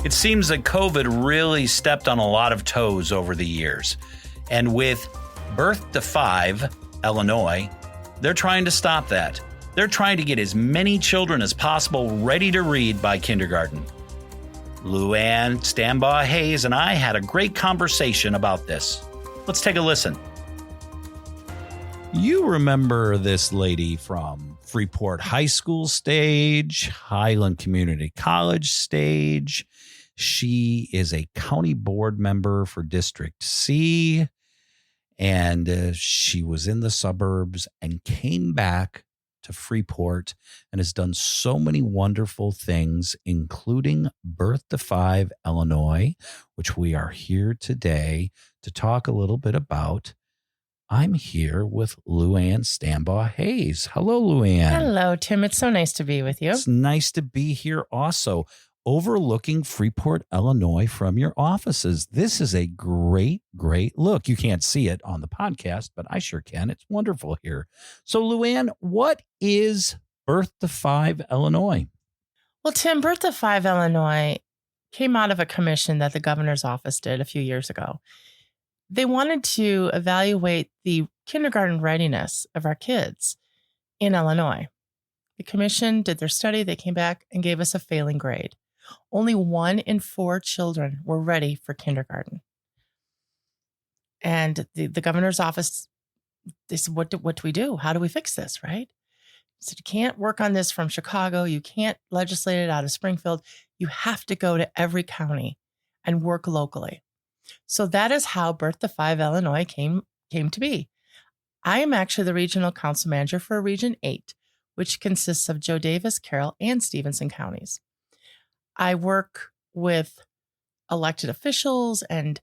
It seems that COVID really stepped on a lot of toes over the years. And with Birth to 5, Illinois, they're trying to stop that. They're trying to get as many children as possible ready to read by kindergarten. Luann Stambaugh Hayes and I had a great conversation about this. Let's take a listen. You remember this lady from Freeport High School stage, Highland Community College stage. She is a county board member for District C, and she was in the suburbs and came back to Freeport and has done so many wonderful things, including Birth to 5 Illinois, which we are here today to talk a little bit about. I'm here with Luann Stambaugh Hayes. Hello, Luann. Hello, Tim. It's so nice to be with you. It's nice to be here also, overlooking Freeport, Illinois from your offices. This is a great, great look. You can't see it on the podcast, but I sure can. It's wonderful here. So, Luann, what is Birth to 5 Illinois? Well, Tim, Birth to 5 Illinois came out of a commission that the governor's office did a few years ago. They wanted to evaluate the kindergarten readiness of our kids in Illinois. The commission did their study. They came back and gave us a failing grade. Only 1 in 4 children were ready for kindergarten. And the governor's office, they said, what do we do? How do we fix this, right? So you can't work on this from Chicago. You can't legislate it out of Springfield. You have to go to every county and work locally. So that is how Birth to 5 Illinois came to be. I am actually the regional council manager for Region 8, which consists of Joe Davis, Carroll, and Stevenson counties. I work with elected officials and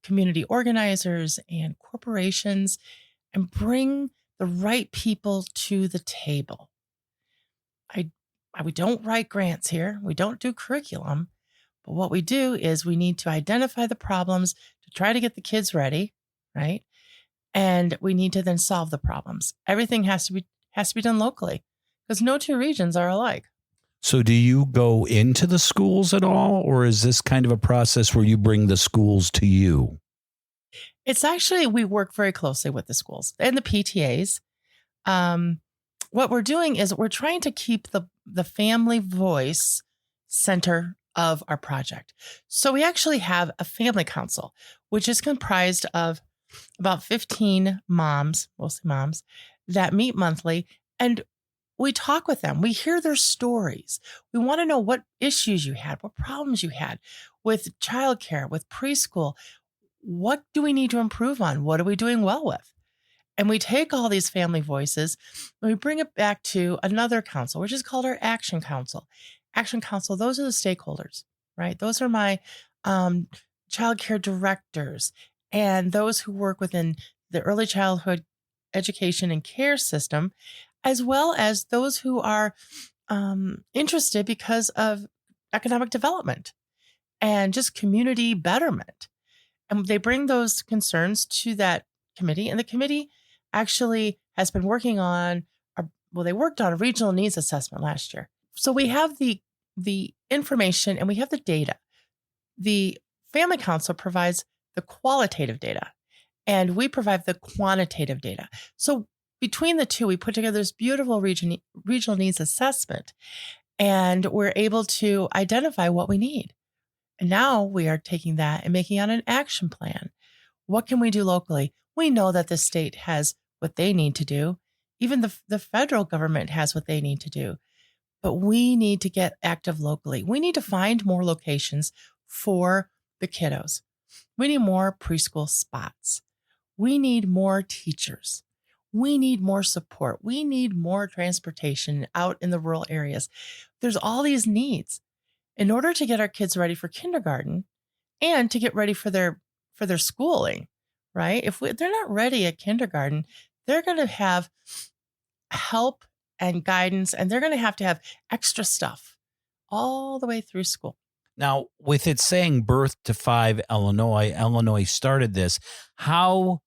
community organizers and corporations and bring the right people to the table. We don't write grants here. We don't do curriculum. But what we do is we need to identify the problems to try to get the kids ready, right? And we need to then solve the problems. Everything has to be done locally because no 2 regions are alike. So do you go into the schools at all, or is this kind of a process where you bring the schools to you? It's actually, we work very closely with the schools and the PTAs. What we're doing is we're trying to keep the family voice center of our project. So we actually have a family council, which is comprised of about 15 moms, mostly moms, that meet monthly, and we talk with them. We hear their stories. We want to know what issues you had, what problems you had with childcare, with preschool. What do we need to improve on? What are we doing well with? And we take all these family voices and we bring it back to another council, which is called our Action Council. Action Council, those are the stakeholders, right? Those are my childcare directors and those who work within the early childhood education and care system, as well as those who are interested because of economic development and just community betterment. And they bring those concerns to that committee. And the committee actually has been working on, they worked on a regional needs assessment last year. So we have the information and we have the data. The Family Council provides the qualitative data and we provide the quantitative data. So between the two, we put together this beautiful regional needs assessment and we're able to identify what we need. And now we are taking that and making out an action plan. What can we do locally? We know that the state has what they need to do. Even the federal government has what they need to do. But we need to get active locally. We need to find more locations for the kiddos. We need more preschool spots. We need more teachers. We need more support. We need more transportation out in the rural areas. There's all these needs. In order to get our kids ready for kindergarten and to get ready for their schooling, right? If they're not ready at kindergarten, they're going to have help and guidance, and they're going to have extra stuff all the way through school. Now, with it saying Birth to 5 Illinois started this. How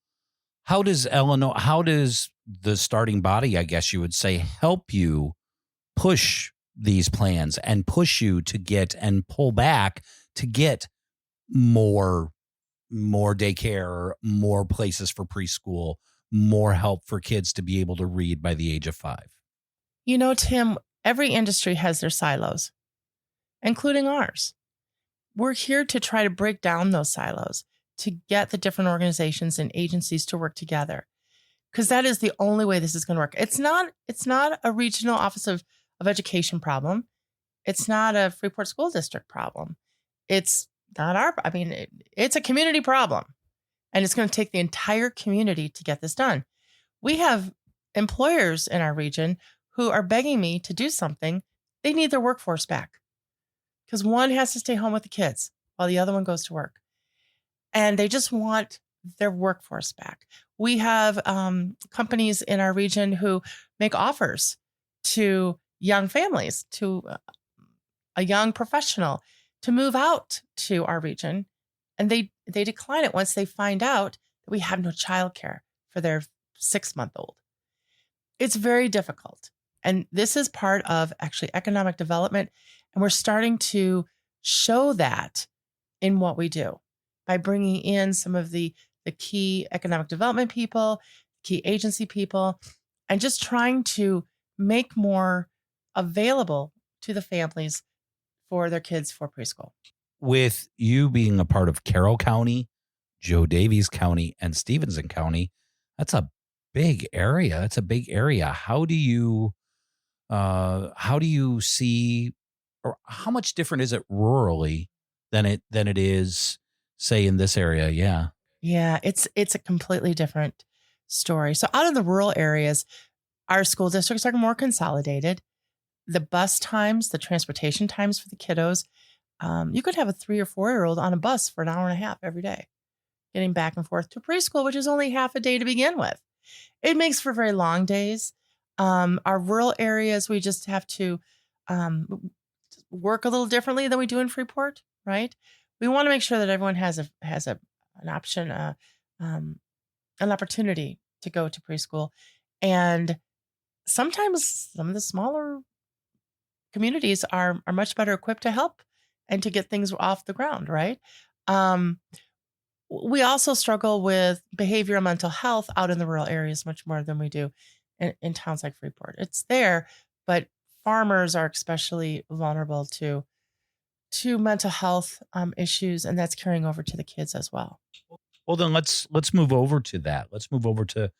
does the starting body, I guess you would say, help you push these plans and push you to get and pull back to get more daycare, more places for preschool, more help for kids to be able to read by the age of 5? You know, Tim, every industry has their silos, including ours. We're here to try to break down those silos, to get the different organizations and agencies to work together, because that is the only way this is going to work. It's not a regional office of education problem. It's not a Freeport School District problem. It's not it's a community problem, and it's going to take the entire community to get this done. We have employers in our region who are begging me to do something. They need their workforce back because one has to stay home with the kids while the other one goes to work. And they just want their workforce back. We have companies in our region who make offers to young families, to a young professional to move out to our region. And they decline it once they find out that we have no childcare for their 6-month-old. It's very difficult. And this is part of actually economic development. And we're starting to show that in what we do by bringing in some of the key economic development people, key agency people, and just trying to make more available to the families for their kids for preschool. With you being a part of Carroll County, Joe Davies County, and Stevenson County, that's a big area. It's a big area. How do you see, or how much different is it rurally than it is, say, in this area? Yeah. Yeah, it's a completely different story. So out in the rural areas, our school districts are more consolidated. The bus times, the transportation times for the kiddos, you could have a 3 or 4-year-old on a bus for an hour and a half every day, getting back and forth to preschool, which is only half a day to begin with. It makes for very long days. Our rural areas, we just have to work a little differently than we do in Freeport, right? We want to make sure that everyone has an option, an opportunity to go to preschool. And sometimes some of the smaller communities are much better equipped to help and to get things off the ground, right? We also struggle with behavioral mental health out in the rural areas much more than we do in towns like Freeport. It's there, but farmers are especially vulnerable to mental health issues, and that's carrying over to the kids as well. Well, then let's move over to that. Let's move over to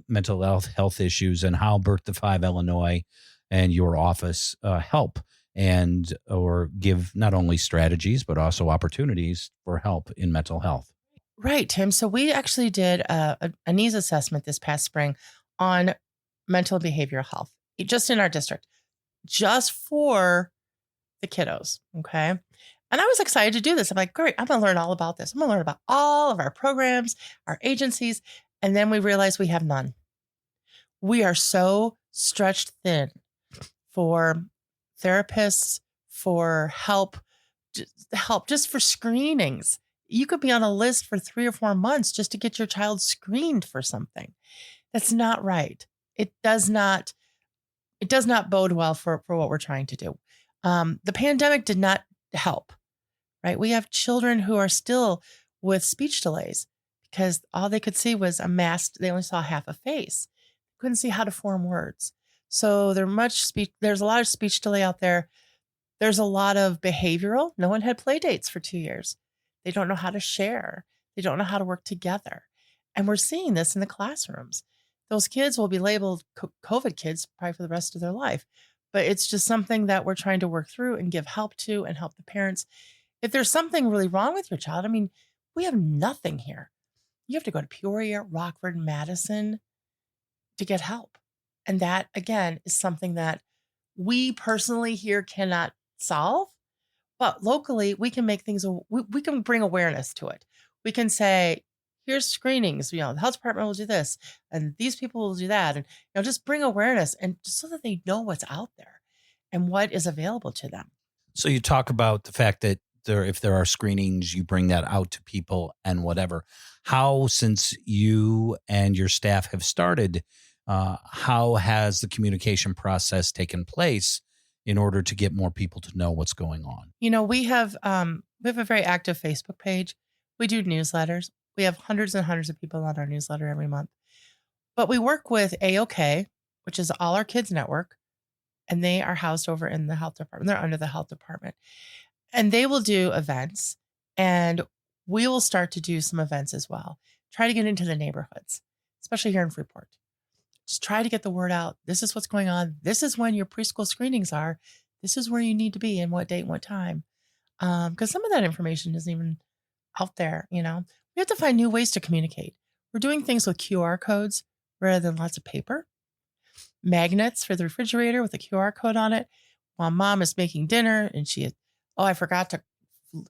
mental health issues and how Birth to 5 Illinois and your office help and or give not only strategies but also opportunities for help in mental health. Right, Tim. So we actually did a needs assessment this past spring on mental and behavioral health, just in our district, just for the kiddos. Okay. And I was excited to do this. I'm like, great, I'm going to learn all about this. I'm going to learn about all of our programs, our agencies. And then we realized we have none. We are so stretched thin for therapists, for help just for screenings. You could be on a list for 3 or 4 months just to get your child screened for something. That's not right. It does not bode well for what we're trying to do. The pandemic did not help, right? We have children who are still with speech delays because all they could see was a mask. They only saw half a face. Couldn't see how to form words. So there's a lot of speech delay out there. There's a lot of behavioral. No one had play dates for 2 years. They don't know how to share. They don't know how to work together. And we're seeing this in the classrooms. Those kids will be labeled COVID kids probably for the rest of their life. But it's just something that we're trying to work through and give help to and help the parents. If there's something really wrong with your child, we have nothing here. You have to go to Peoria, Rockford, Madison to get help. And that, again, is something that we personally here cannot solve. But locally, we can make things, we can bring awareness to it. We can say, here's screenings, the health department will do this, and these people will do that. And, just bring awareness and just so that they know what's out there and what is available to them. So you talk about the fact that if there are screenings, you bring that out to people and whatever. How, since you and your staff have started, how has the communication process taken place in order to get more people to know what's going on? We have a very active Facebook page. We do newsletters. We have hundreds and hundreds of people on our newsletter every month. But we work with AOK, which is All Our Kids Network, and they are housed over in the health department. They're under the health department. And they will do events, and we will start to do some events as well. Try to get into the neighborhoods, especially here in Freeport. Just try to get the word out. This is what's going on. This is when your preschool screenings are. This is where you need to be and what date and what time. Because some of that information isn't even out there, We have to find new ways to communicate. We're doing things with QR codes rather than lots of paper. Magnets for the refrigerator with a QR code on it. While mom is making dinner and I forgot to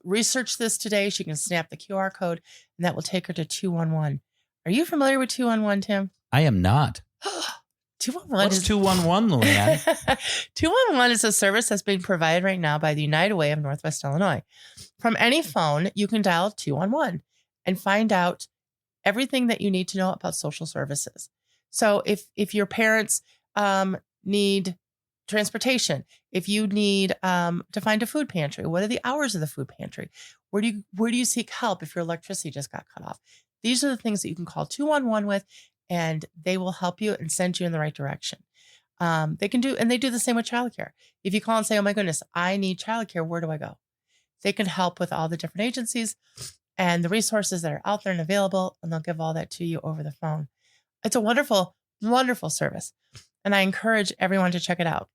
research this today, she can snap the QR code and that will take her to 211. Are you familiar with 211, Tim? I am not. 211 What's 211, Luann? 211 is a service that's being provided right now by the United Way of Northwest Illinois. From any phone, you can dial 211 and find out everything that you need to know about social services. So if your parents need transportation, if you need to find a food pantry, what are the hours of the food pantry? Where do you seek help if your electricity just got cut off? These are the things that you can call 211 with, and they will help you and send you in the right direction. They do the same with childcare. If you call and say, oh my goodness, I need childcare, where do I go? They can help with all the different agencies and the resources that are out there and available, and they'll give all that to you over the phone. It's a wonderful, wonderful service. And I encourage everyone to check it out.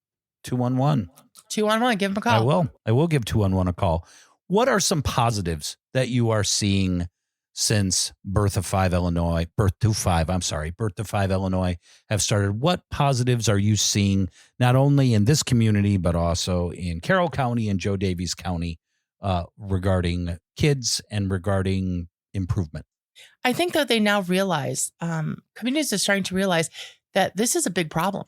211. 211, give them a call. I will give 211 a call. What are some positives that you are seeing since Birth to 5 Illinois have started? What positives are you seeing not only in this community, but also in Carroll County and Joe Daviess County regarding kids and regarding improvement? I think that they now realize, communities are starting to realize that this is a big problem.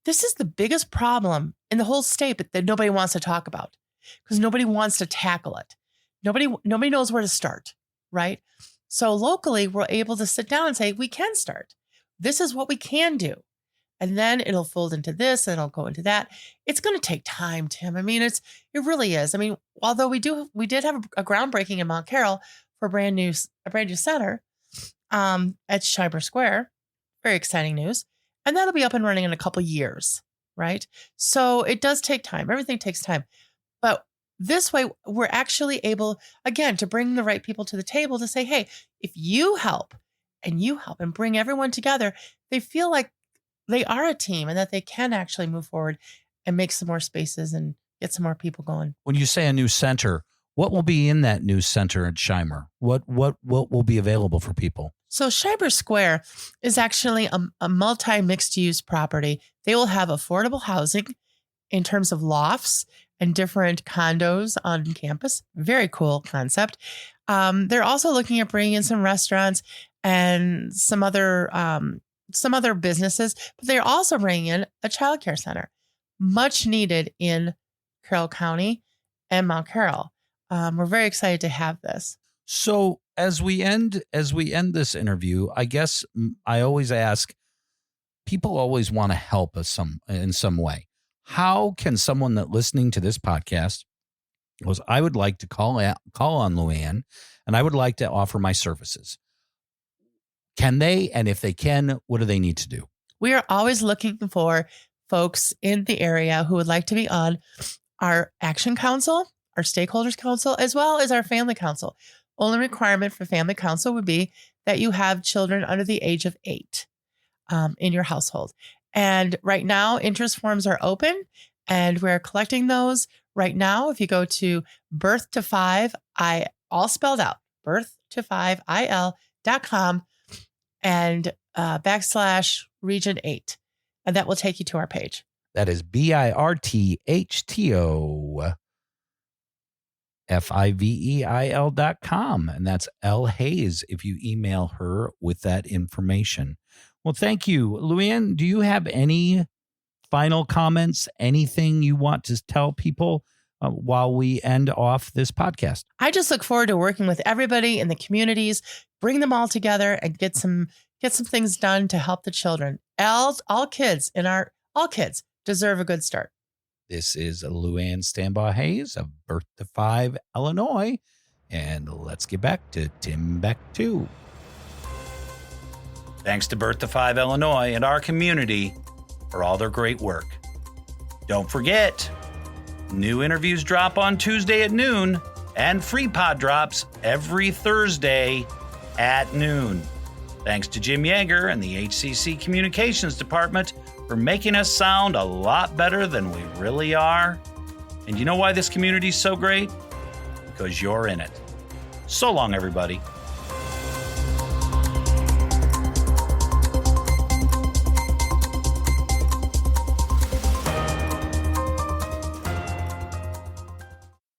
This is the biggest problem in the whole state, but that nobody wants to talk about because nobody wants to tackle it. Nobody knows where to start, right? So locally, we're able to sit down and say, we can start. This is what we can do. And then it'll fold into this and it'll go into that. It's going to take time, Tim. I mean, it really is. I mean, although we did have a groundbreaking in Mount Carroll for a brand new center at Scheiber Square. Very exciting news. And that'll be up and running in a couple years, right? So it does take time. Everything takes time. But this way, we're actually able, again, to bring the right people to the table to say, hey, if you help and bring everyone together, they feel like they are a team and that they can actually move forward and make some more spaces and get some more people going. When you say a new center, what will be in that new center at Scheimer? What will be available for people? So Scheiber Square is actually a multi-mixed use property. They will have affordable housing in terms of lofts and different condos on campus. Very cool concept. They're also looking at bringing in some restaurants and some other businesses, but they're also bringing in a childcare center, much needed in Carroll County and Mount Carroll. We're very excited to have this. So as we end this interview, I guess I always ask, people always want to help us in some way. How can someone that listening to this podcast goes, I would like to call on Luann and I would like to offer my services? Can they? And if they can, what do they need to do? We are always looking for folks in the area who would like to be on our Action Council, our Stakeholders Council, as well as our Family Council. Only requirement for Family Council would be that you have children under the age of 8 in your household. And right now, interest forms are open and we're collecting those right now. If you go to Birth to 5, all spelled out, birth5il.com and /region 8. And that will take you to our page. That is BIRTHTOFIVEIL.com. And that's L Hayes if you email her with that information. Well, thank you. Luann, do you have any final comments, anything you want to tell people while we end off this podcast? I just look forward to working with everybody in the communities, bring them all together and get some things done to help the children. All kids deserve a good start. This is Luann Stambaugh Hayes of Birth to 5, Illinois. And let's get back to TimBeck2. Thanks to Birth to 5, Illinois and our community for all their great work. Don't forget, new interviews drop on Tuesday at noon, and FREEPOD drops every Thursday at noon. Thanks to Jim Yeager and the HCC Communications Department for making us sound a lot better than we really are. And you know why this community is so great? Because you're in it. So long, everybody.